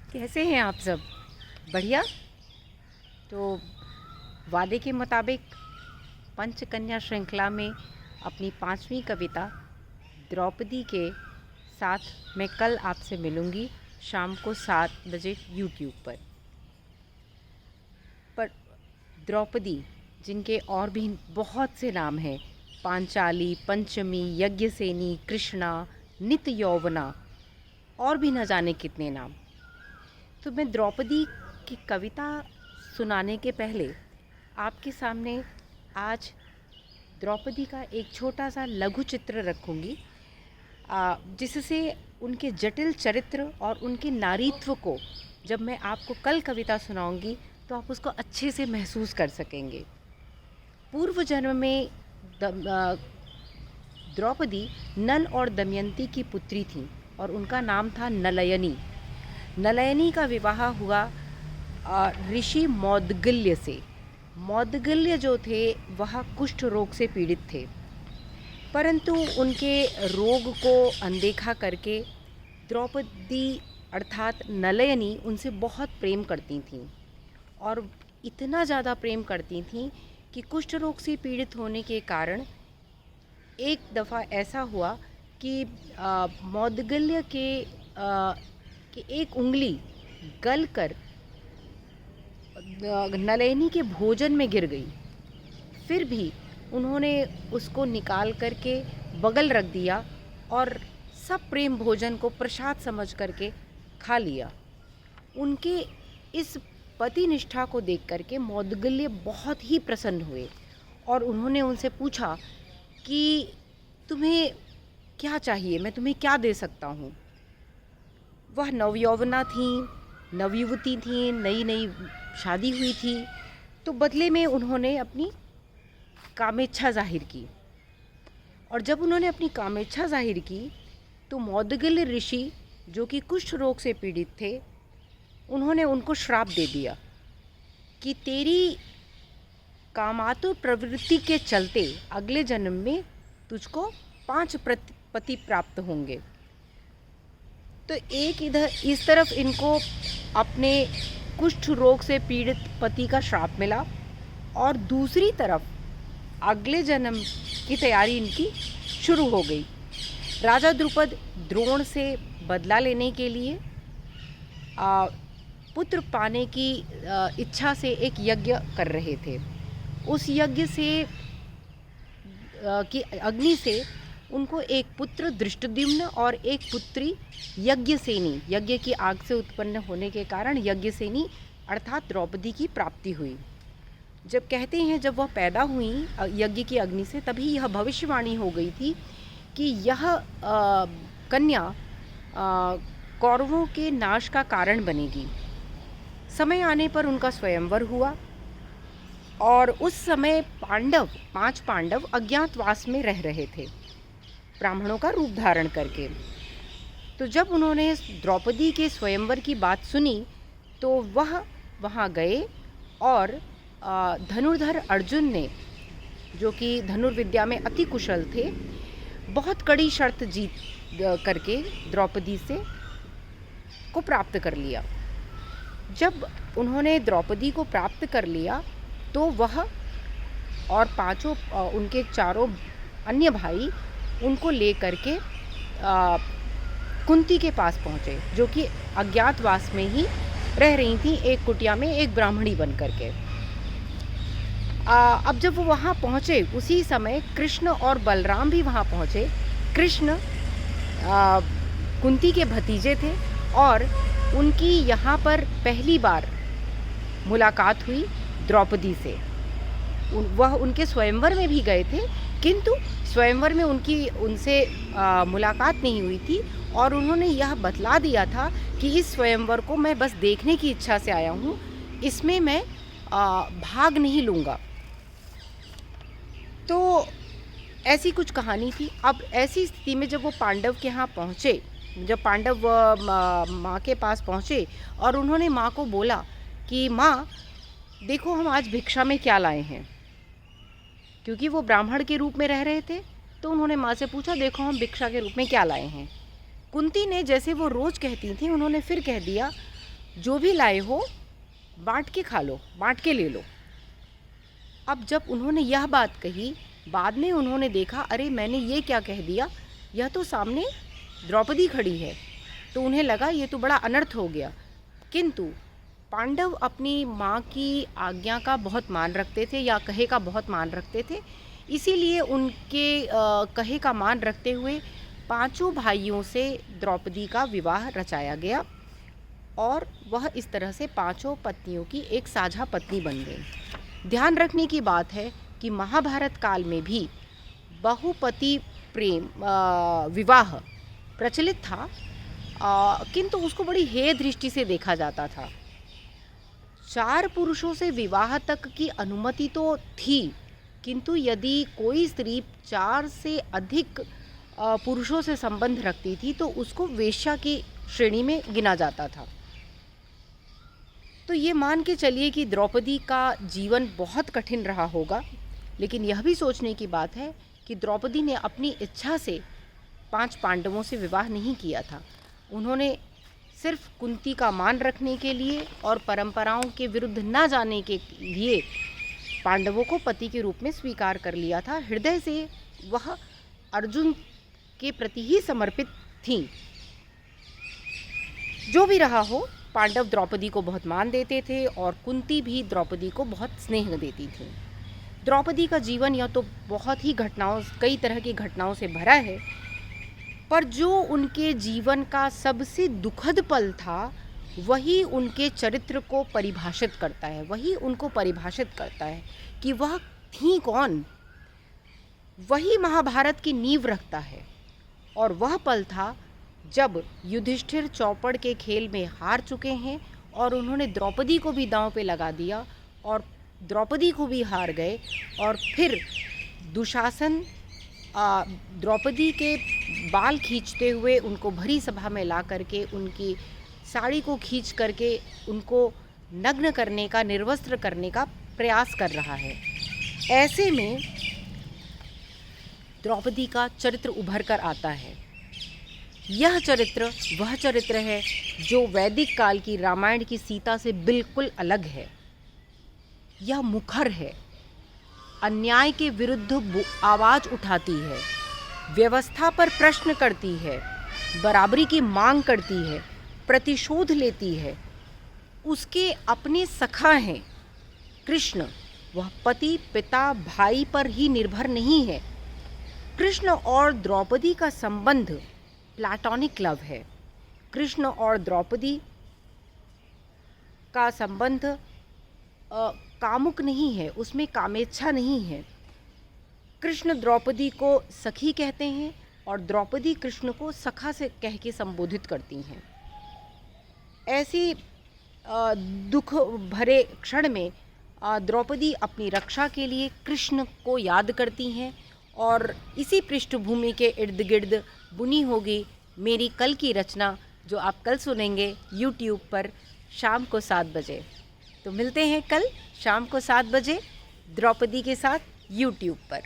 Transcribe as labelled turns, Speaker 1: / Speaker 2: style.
Speaker 1: कैसे हैं आप सब? बढ़िया। तो वादे के मुताबिक पंचकन्या श्रृंखला में अपनी 5वीं कविता द्रौपदी के साथ मैं कल आपसे मिलूँगी शाम को 7 बजे यूट्यूब पर द्रौपदी, जिनके और भी बहुत से नाम हैं, पांचाली, पंचमी, यज्ञसेनी, कृष्णा, नित्य यौवना और भी न जाने कितने नाम। तो मैं द्रौपदी की कविता सुनाने के पहले आपके सामने आज द्रौपदी का एक छोटा सा लघु चित्र रखूँगी, जिससे उनके जटिल चरित्र और उनके नारीत्व को जब मैं आपको कल कविता सुनाऊंगी तो आप उसको अच्छे से महसूस कर सकेंगे। पूर्व जन्म में द्रौपदी नल और दमयंती की पुत्री थी और उनका नाम था नलयनी। नलयनी का विवाह हुआ ऋषि मौद्गल्य से। मौद्गल्य जो थे वह कुष्ठ रोग से पीड़ित थे, परंतु उनके रोग को अनदेखा करके द्रौपदी अर्थात नलयनी उनसे बहुत प्रेम करती थीं और इतना ज़्यादा प्रेम करती थीं कि कुष्ठ रोग से पीड़ित होने के कारण एक दफ़ा ऐसा हुआ कि मौद्गल्य के एक उंगली गलकर नलयनी के भोजन में गिर गई। फिर भी उन्होंने उसको निकाल करके बगल रख दिया और सब प्रेम भोजन को प्रसाद समझ करके खा लिया। उनके इस पति निष्ठा को देख करके मौद्गल्य बहुत ही प्रसन्न हुए और उन्होंने उनसे पूछा कि तुम्हें क्या चाहिए, मैं तुम्हें क्या दे सकता हूँ। वह नवयौवना थीं, नवयुवती थीं, नई नई शादी हुई थी, तो बदले में उन्होंने अपनी कामेच्छा जाहिर की। और जब उन्होंने अपनी कामेच्छा जाहिर की तो मौद्गल्य ऋषि, जो कि कुष्ठ रोग से पीड़ित थे, उन्होंने उनको श्राप दे दिया कि तेरी कामातुर प्रवृत्ति के चलते अगले जन्म में तुझको 5 पति प्राप्त होंगे। तो एक इधर इस तरफ इनको अपने कुष्ठ रोग से पीड़ित पति का श्राप मिला और दूसरी तरफ अगले जन्म की तैयारी इनकी शुरू हो गई। राजा द्रुपद द्रोण से बदला लेने के लिए पुत्र पाने की इच्छा से एक यज्ञ कर रहे थे। उस यज्ञ से की अग्नि से उनको एक पुत्र दृष्टद्युम्न और एक पुत्री यज्ञसेनी, यज्ञ की आग से उत्पन्न होने के कारण यज्ञसेनी अर्थात द्रौपदी की प्राप्ति हुई। जब कहते हैं जब वह पैदा हुई यज्ञ की अग्नि से, तभी यह भविष्यवाणी हो गई थी कि यह कन्या कौरवों के नाश का कारण बनेगी। समय आने पर उनका स्वयंवर हुआ और उस समय 5 पांडव अज्ञातवास में रह रहे थे, ब्राह्मणों का रूप धारण करके। तो जब उन्होंने द्रौपदी के स्वयंवर की बात सुनी तो वह वहाँ गए और धनुर्धर अर्जुन ने, जो कि धनुर्विद्या में अति कुशल थे, बहुत कड़ी शर्त जीत करके द्रौपदी से को प्राप्त कर लिया। जब उन्होंने द्रौपदी को प्राप्त कर लिया तो वह और 5 उनके 4 अन्य भाई उनको ले करके कुंती के पास पहुँचे, जो कि अज्ञातवास में ही रह रही थी, एक कुटिया में एक ब्राह्मणी बन करके। अब जब वो वहाँ पहुँचे उसी समय कृष्ण और बलराम भी वहाँ पहुँचे। कृष्ण कुंती के भतीजे थे और उनकी यहाँ पर पहली बार मुलाकात हुई द्रौपदी से। वह उनके स्वयंवर में भी गए थे, किंतु स्वयंवर में उनसे मुलाकात नहीं हुई थी और उन्होंने यह बतला दिया था कि इस स्वयंवर को मैं बस देखने की इच्छा से आया हूँ, इसमें मैं भाग नहीं लूँगा। तो ऐसी कुछ कहानी थी। अब ऐसी स्थिति में जब वो पांडव के यहाँ पहुँचे, जब पांडव माँ के पास पहुँचे और उन्होंने माँ को बोला कि माँ देखो हम आज भिक्षा में क्या लाए हैं, क्योंकि वो ब्राह्मण के रूप में रह रहे थे। तो उन्होंने माँ से पूछा देखो हम भिक्षा के रूप में क्या लाए हैं। कुंती ने जैसे वो रोज़ कहती थी उन्होंने फिर कह दिया जो भी लाए हो बांट के खा लो, बांट के ले लो। अब जब उन्होंने यह बात कही, बाद में उन्होंने देखा अरे मैंने ये क्या कह दिया, यह तो सामने द्रौपदी खड़ी है। तो उन्हें लगा ये तो बड़ा अनर्थ हो गया। किंतु पांडव अपनी माँ की आज्ञा का बहुत मान रखते थे, या कहे का बहुत मान रखते थे, इसीलिए उनके कहे का मान रखते हुए पांचों भाइयों से द्रौपदी का विवाह रचाया गया और वह इस तरह से पांचों पत्नियों की एक साझा पत्नी बन गई। ध्यान रखने की बात है कि महाभारत काल में भी बहुपति प्रेम विवाह प्रचलित था, किंतु उसको बड़ी हेय दृष्टि से देखा जाता था। 4 पुरुषों से विवाह तक की अनुमति तो थी, किंतु यदि कोई स्त्री 4 से अधिक पुरुषों से संबंध रखती थी तो उसको वेश्या की श्रेणी में गिना जाता था। तो ये मान के चलिए कि द्रौपदी का जीवन बहुत कठिन रहा होगा, लेकिन यह भी सोचने की बात है कि द्रौपदी ने अपनी इच्छा से 5 पांडवों से विवाह नहीं किया था। उन्होंने सिर्फ कुंती का मान रखने के लिए और परंपराओं के विरुद्ध न जाने के लिए पांडवों को पति के रूप में स्वीकार कर लिया था। हृदय से वह अर्जुन के प्रति ही समर्पित थीं। जो भी रहा हो, पांडव द्रौपदी को बहुत मान देते थे और कुंती भी द्रौपदी को बहुत स्नेह देती थी। द्रौपदी का जीवन यह तो बहुत ही कई तरह की घटनाओं से भरा है, पर जो उनके जीवन का सबसे दुखद पल था वही उनके चरित्र को परिभाषित करता है, वही उनको परिभाषित करता है कि वह थी कौन। वही महाभारत की नींव रखता है। और वह पल था जब युधिष्ठिर चौपड़ के खेल में हार चुके हैं और उन्होंने द्रौपदी को भी दांव पे लगा दिया और द्रौपदी को भी हार गए। और फिर दुशासन द्रौपदी के बाल खींचते हुए उनको भरी सभा में ला करके उनकी साड़ी को खींच करके उनको नग्न करने का, निर्वस्त्र करने का प्रयास कर रहा है। ऐसे में द्रौपदी का चरित्र उभर कर आता है। यह चरित्र वह चरित्र है जो वैदिक काल की रामायण की सीता से बिल्कुल अलग है। यह मुखर है, अन्याय के विरुद्ध आवाज़ उठाती है, व्यवस्था पर प्रश्न करती है, बराबरी की मांग करती है, प्रतिशोध लेती है। उसके अपने सखा हैं कृष्ण, वह पति, पिता, भाई पर ही निर्भर नहीं है। कृष्ण और द्रौपदी का संबंध प्लाटोनिक लव है। कृष्ण और द्रौपदी का संबंध कामुक नहीं है, उसमें कामेच्छा नहीं है। कृष्ण द्रौपदी को सखी कहते हैं और द्रौपदी कृष्ण को सखा से कह के संबोधित करती हैं। ऐसी दुख भरे क्षण में द्रौपदी अपनी रक्षा के लिए कृष्ण को याद करती हैं और इसी पृष्ठभूमि के इर्द गिर्द बुनी होगी मेरी कल की रचना, जो आप कल सुनेंगे YouTube पर शाम को 7 बजे। तो मिलते हैं कल शाम को 7 बजे द्रौपदी के साथ YouTube पर।